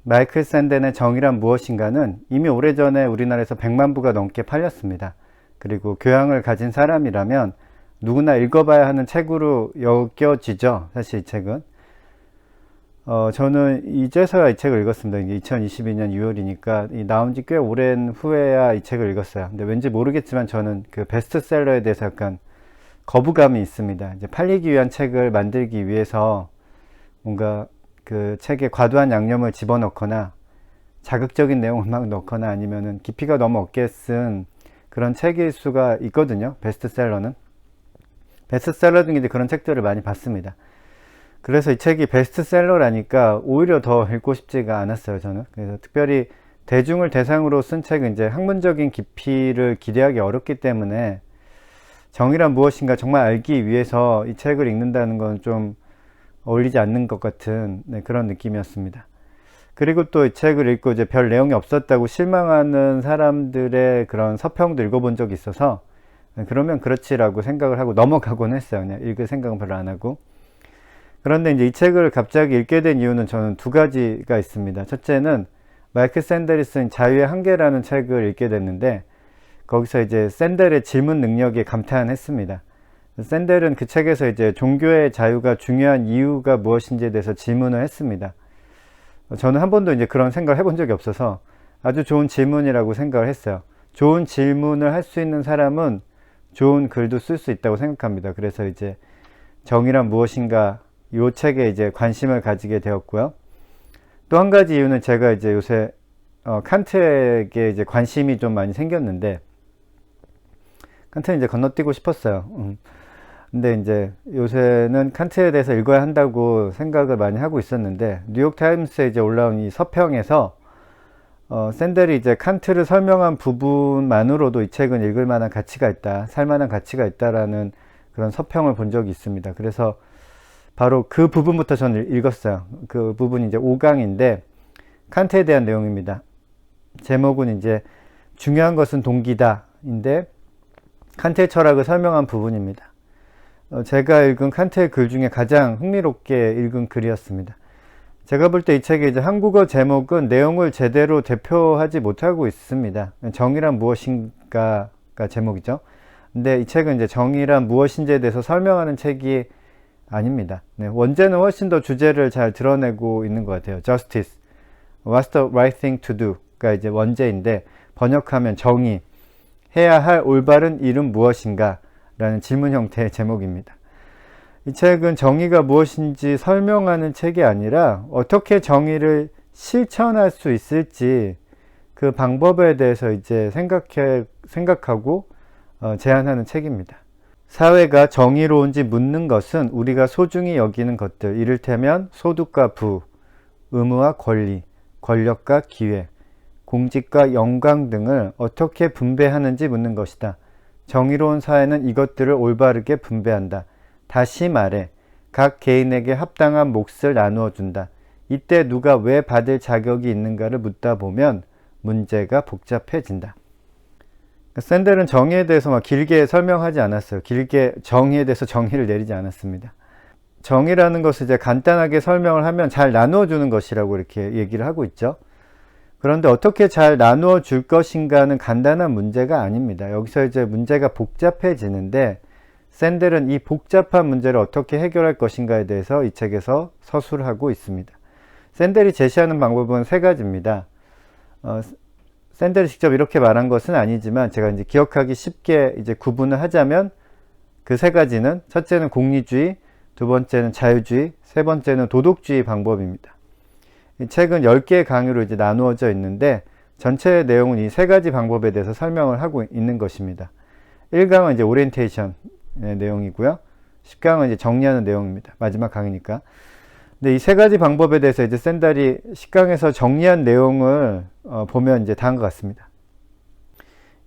마이클 샌델의 정의란 무엇인가는 이미 오래전에 우리나라에서 100만 부가 넘게 팔렸습니다. 그리고 교양을 가진 사람이라면 누구나 읽어봐야 하는 책으로 여겨지죠. 사실 이 책은. 저는 이제서야 이 책을 읽었습니다. 이게 2022년 6월이니까 나온 지 꽤 오랜 후에야 이 책을 읽었어요. 근데 왠지 모르겠지만 저는 그 베스트셀러에 대해서 약간 거부감이 있습니다. 이제 팔리기 위한 책을 만들기 위해서 뭔가 그 책에 과도한 양념을 집어넣거나 자극적인 내용을 막 넣거나 아니면은 깊이가 너무 없게 쓴 그런 책일 수가 있거든요. 베스트셀러는. 베스트셀러 중에 그런 책들을 많이 봤습니다. 그래서 이 책이 베스트셀러라니까 오히려 더 읽고 싶지가 않았어요, 저는. 그래서 특별히 대중을 대상으로 쓴 책은 이제 학문적인 깊이를 기대하기 어렵기 때문에 정의란 무엇인가 정말 알기 위해서 이 책을 읽는다는 건 좀 어울리지 않는 것 같은 그런 느낌이었습니다. 그리고 또 이 책을 읽고 이제 별 내용이 없었다고 실망하는 사람들의 그런 서평도 읽어본 적이 있어서 그러면 그렇지라고 생각을 하고 넘어가곤 했어요. 그냥 읽을 생각은 별로 안 하고. 그런데 이제 이 책을 갑자기 읽게 된 이유는 저는 두 가지가 있습니다. 첫째는 마이클 샌델이 쓴 자유의 한계라는 책을 읽게 됐는데 거기서 이제 샌델의 질문 능력에 감탄했습니다. 샌델은 그 책에서 이제 종교의 자유가 중요한 이유가 무엇인지에 대해서 질문을 했습니다. 저는 한 번도 이제 그런 생각을 해본 적이 없어서 아주 좋은 질문이라고 생각을 했어요. 좋은 질문을 할 수 있는 사람은 좋은 글도 쓸 수 있다고 생각합니다. 그래서 이제 정의란 무엇인가 이 책에 이제 관심을 가지게 되었고요. 또 한 가지 이유는 제가 이제 요새 칸트에게 이제 관심이 좀 많이 생겼는데 칸트는 이제 건너뛰고 싶었어요. 근데 이제 요새는 칸트에 대해서 읽어야 한다고 생각을 많이 하고 있었는데 뉴욕타임스에 이제 올라온 이 서평에서 샌델이 이제 칸트를 설명한 부분만으로도 이 책은 읽을 만한 가치가 있다, 살 만한 가치가 있다라는 그런 서평을 본 적이 있습니다. 그래서 바로 그 부분부터 저는 읽었어요. 그 부분이 이제 5강인데 칸트에 대한 내용입니다. 제목은 이제 중요한 것은 동기다 인데 칸트의 철학을 설명한 부분입니다. 제가 읽은 칸트의 글 중에 가장 흥미롭게 읽은 글이었습니다. 제가 볼 때 이 책의 이제 한국어 제목은 내용을 제대로 대표하지 못하고 있습니다. 정의란 무엇인가가 제목이죠. 근데 이 책은 이제 정의란 무엇인지에 대해서 설명하는 책이 아닙니다. 원제는 훨씬 더 주제를 잘 드러내고 있는 것 같아요. Justice, What's the right thing to do?가 이제 원제인데 번역하면 정의, 해야 할 올바른 일은 무엇인가? 라는 질문 형태의 제목입니다. 이 책은 정의가 무엇인지 설명하는 책이 아니라 어떻게 정의를 실천할 수 있을지 그 방법에 대해서 이제 생각하고 제안하는 책입니다. 사회가 정의로운지 묻는 것은 우리가 소중히 여기는 것들, 이를테면 소득과 부, 의무와 권리, 권력과 기회, 공직과 영광 등을 어떻게 분배하는지 묻는 것이다. 정의로운 사회는 이것들을 올바르게 분배한다. 다시 말해 각 개인에게 합당한 몫을 나누어 준다. 이때 누가 왜 받을 자격이 있는가를 묻다 보면 문제가 복잡해진다. 샌델은 정의에 대해서 막 길게 설명하지 않았어요. 길게 정의에 대해서 정의를 내리지 않았습니다. 정의라는 것을 이제 간단하게 설명을 하면 잘 나누어 주는 것이라고 이렇게 얘기를 하고 있죠. 그런데 어떻게 잘 나누어 줄 것인가는 간단한 문제가 아닙니다. 여기서 이제 문제가 복잡해지는데 샌델은 이 복잡한 문제를 어떻게 해결할 것인가에 대해서 이 책에서 서술하고 있습니다. 샌델이 제시하는 방법은 세 가지입니다. 샌델이 직접 이렇게 말한 것은 아니지만 제가 이제 기억하기 쉽게 이제 구분을 하자면 그 세 가지는 첫째는 공리주의, 두 번째는 자유주의, 세 번째는 도덕주의 방법입니다. 이 책은 10개의 강의로 이제 나누어져 있는데 전체 내용은 이 세 가지 방법에 대해서 설명을 하고 있는 것입니다. 1강은 이제 오리엔테이션의 내용이고요. 10강은 이제 정리하는 내용입니다. 마지막 강의니까. 근데 이 세 가지 방법에 대해서 이제 샌델이 10강에서 정리한 내용을 보면 이제 다음과 같습니다.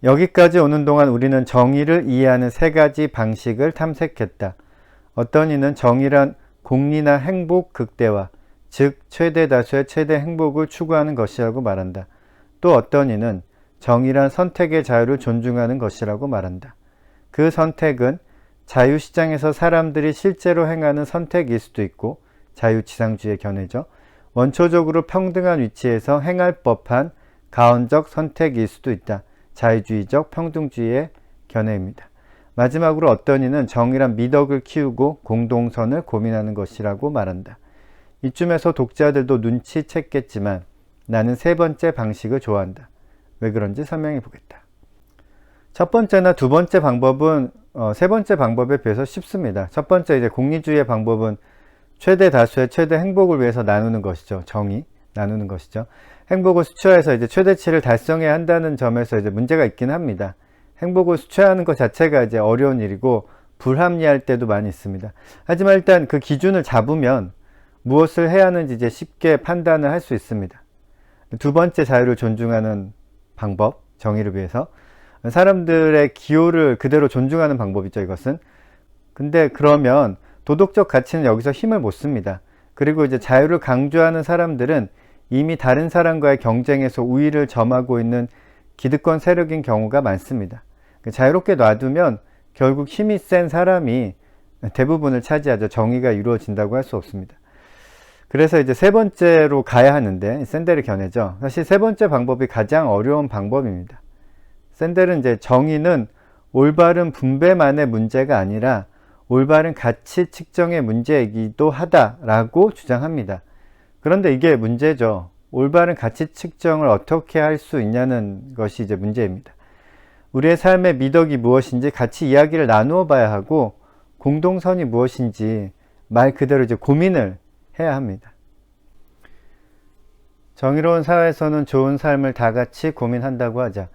여기까지 오는 동안 우리는 정의를 이해하는 세 가지 방식을 탐색했다. 어떤 이는 정의란 공리나 행복 극대화, 즉 최대 다수의 최대 행복을 추구하는 것이라고 말한다. 또 어떤 이는 정의란 선택의 자유를 존중하는 것이라고 말한다. 그 선택은 자유시장에서 사람들이 실제로 행하는 선택일 수도 있고 자유지상주의의 견해죠. 원초적으로 평등한 위치에서 행할 법한 가언적 선택일 수도 있다. 자유주의적 평등주의의 견해입니다. 마지막으로 어떤 이는 정의란 미덕을 키우고 공동선을 고민하는 것이라고 말한다. 이쯤에서 독자들도 눈치챘겠지만 나는 세 번째 방식을 좋아한다. 왜 그런지 설명해 보겠다. 첫 번째나 두 번째 방법은 세 번째 방법에 비해서 쉽습니다. 첫 번째 이제 공리주의의 방법은 최대 다수의 최대 행복을 위해서 나누는 것이죠. 정의, 나누는 것이죠. 행복을 수치화해서 이제 최대치를 달성해야 한다는 점에서 이제 문제가 있긴 합니다. 행복을 수치화하는 것 자체가 이제 어려운 일이고 불합리할 때도 많이 있습니다. 하지만 일단 그 기준을 잡으면 무엇을 해야 하는지 이제 쉽게 판단을 할 수 있습니다. 두 번째 자유를 존중하는 방법, 정의를 위해서 사람들의 기호를 그대로 존중하는 방법이죠, 이것은. 근데 그러면 도덕적 가치는 여기서 힘을 못 씁니다. 그리고 이제 자유를 강조하는 사람들은 이미 다른 사람과의 경쟁에서 우위를 점하고 있는 기득권 세력인 경우가 많습니다. 자유롭게 놔두면 결국 힘이 센 사람이 대부분을 차지하죠. 정의가 이루어진다고 할 수 없습니다. 그래서 이제 세 번째로 가야 하는데, 샌델의 견해죠. 사실 세 번째 방법이 가장 어려운 방법입니다. 샌델은 이제 정의는 올바른 분배만의 문제가 아니라 올바른 가치 측정의 문제이기도 하다라고 주장합니다. 그런데 이게 문제죠. 올바른 가치 측정을 어떻게 할 수 있냐는 것이 이제 문제입니다. 우리의 삶의 미덕이 무엇인지 같이 이야기를 나누어 봐야 하고 공동선이 무엇인지 말 그대로 이제 고민을 해야 합니다. 정의로운 사회에서는 좋은 삶을 다 같이 고민한다고 하자.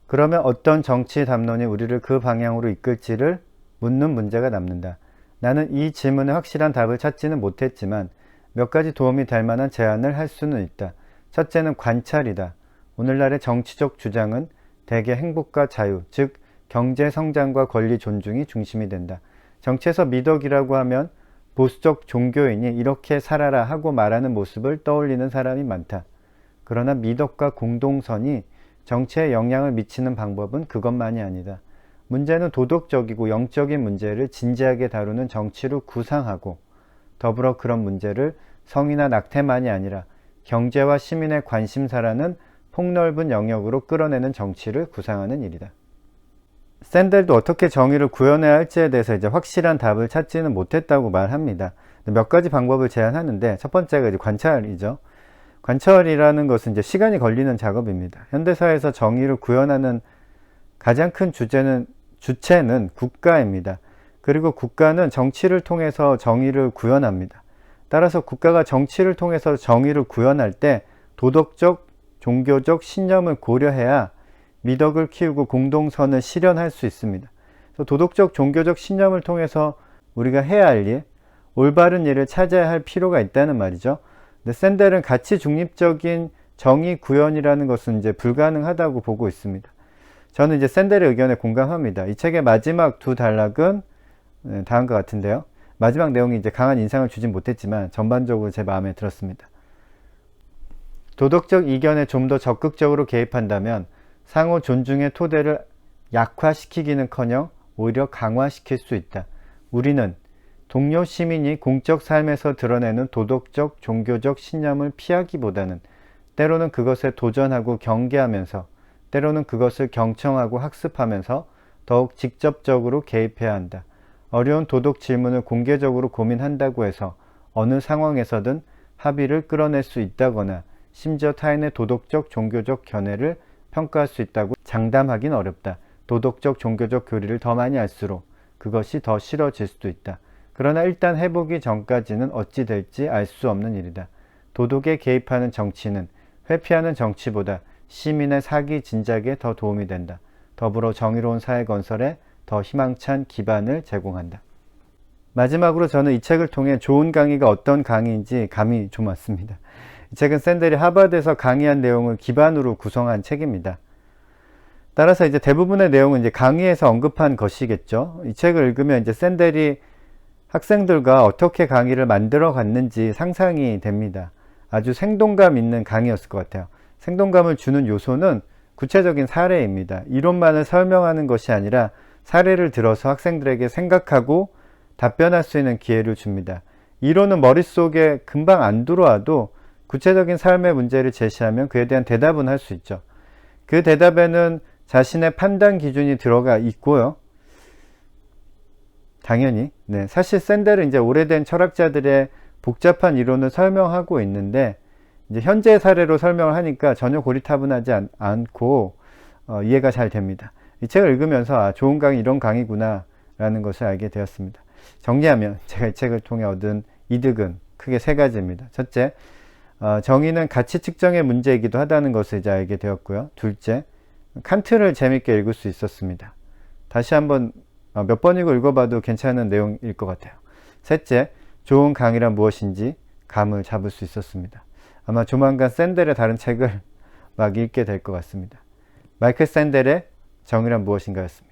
그러면 어떤 정치 담론이 우리를 그 방향으로 이끌지를 묻는 문제가 남는다. 나는 이 질문에 확실한 답을 찾지는 못했지만 몇 가지 도움이 될 만한 제안을 할 수는 있다. 첫째는 관찰이다. 오늘날의 정치적 주장은 대개 행복과 자유, 즉 경제 성장과 권리 존중이 중심이 된다. 정치에서 미덕이라고 하면 보수적 종교인이 이렇게 살아라 하고 말하는 모습을 떠올리는 사람이 많다. 그러나 미덕과 공동선이 정치에 영향을 미치는 방법은 그것만이 아니다. 문제는 도덕적이고 영적인 문제를 진지하게 다루는 정치로 구상하고 더불어 그런 문제를 성이나 낙태만이 아니라 경제와 시민의 관심사라는 폭넓은 영역으로 끌어내는 정치를 구상하는 일이다. 샌델도 어떻게 정의를 구현해야 할지에 대해서 이제 확실한 답을 찾지는 못했다고 말합니다. 몇 가지 방법을 제안하는데 첫 번째가 이제 관찰이죠. 관찰이라는 것은 이제 시간이 걸리는 작업입니다. 현대사회에서 정의를 구현하는 가장 큰 주체는 국가입니다. 그리고 국가는 정치를 통해서 정의를 구현합니다. 따라서 국가가 정치를 통해서 정의를 구현할 때 도덕적, 종교적 신념을 고려해야 미덕을 키우고 공동선을 실현할 수 있습니다. 도덕적, 종교적 신념을 통해서 우리가 해야 할 일, 올바른 일을 찾아야 할 필요가 있다는 말이죠. 근데 샌델은 가치 중립적인 정의 구현이라는 것은 이제 불가능하다고 보고 있습니다. 저는 이제 샌델의 의견에 공감합니다. 이 책의 마지막 두 단락은 다음과 같은데요. 마지막 내용이 이제 강한 인상을 주진 못했지만 전반적으로 제 마음에 들었습니다. 도덕적 이견에 좀 더 적극적으로 개입한다면 상호 존중의 토대를 약화시키기는커녕 오히려 강화시킬 수 있다. 우리는 동료 시민이 공적 삶에서 드러내는 도덕적, 종교적 신념을 피하기보다는 때로는 그것에 도전하고 경계하면서 때로는 그것을 경청하고 학습하면서 더욱 직접적으로 개입해야 한다. 어려운 도덕 질문을 공개적으로 고민한다고 해서 어느 상황에서든 합의를 끌어낼 수 있다거나 심지어 타인의 도덕적, 종교적 견해를 평가할 수 있다고 장담하긴 어렵다. 도덕적, 종교적 교리를 더 많이 알수록 그것이 더 싫어질 수도 있다. 그러나 일단 해보기 전까지는 어찌 될지 알 수 없는 일이다. 도덕에 개입하는 정치는 회피하는 정치보다 시민의 사기 진작에 더 도움이 된다. 더불어 정의로운 사회 건설에 더 희망찬 기반을 제공한다. 마지막으로 저는 이 책을 통해 좋은 강의가 어떤 강의인지 감이 좀 왔습니다. 이 책은 샌델이 하버드에서 강의한 내용을 기반으로 구성한 책입니다. 따라서 이제 대부분의 내용은 이제 강의에서 언급한 것이겠죠. 이 책을 읽으면 이제 샌델이 학생들과 어떻게 강의를 만들어 갔는지 상상이 됩니다. 아주 생동감 있는 강의였을 것 같아요. 생동감을 주는 요소는 구체적인 사례입니다. 이론만을 설명하는 것이 아니라 사례를 들어서 학생들에게 생각하고 답변할 수 있는 기회를 줍니다. 이론은 머릿속에 금방 안 들어와도 구체적인 삶의 문제를 제시하면 그에 대한 대답은 할 수 있죠. 그 대답에는 자신의 판단 기준이 들어가 있고요. 당연히 사실 샌델은 이제 오래된 철학자들의 복잡한 이론을 설명하고 있는데 이제 현재 사례로 설명을 하니까 전혀 고리타분하지 않고 이해가 잘 됩니다. 이 책을 읽으면서 좋은 강의 이런 강의구나 라는 것을 알게 되었습니다. 정리하면 제가 이 책을 통해 얻은 이득은 크게 세 가지입니다. 첫째, 정의는 가치 측정의 문제이기도 하다는 것을 이제 알게 되었고요. 둘째, 칸트를 재밌게 읽을 수 있었습니다. 다시 한번 몇 번이고 읽어봐도 괜찮은 내용일 것 같아요. 셋째, 좋은 강의란 무엇인지 감을 잡을 수 있었습니다. 아마 조만간 샌델의 다른 책을 막 읽게 될 것 같습니다. 마이클 샌델의 정의란 무엇인가였습니다.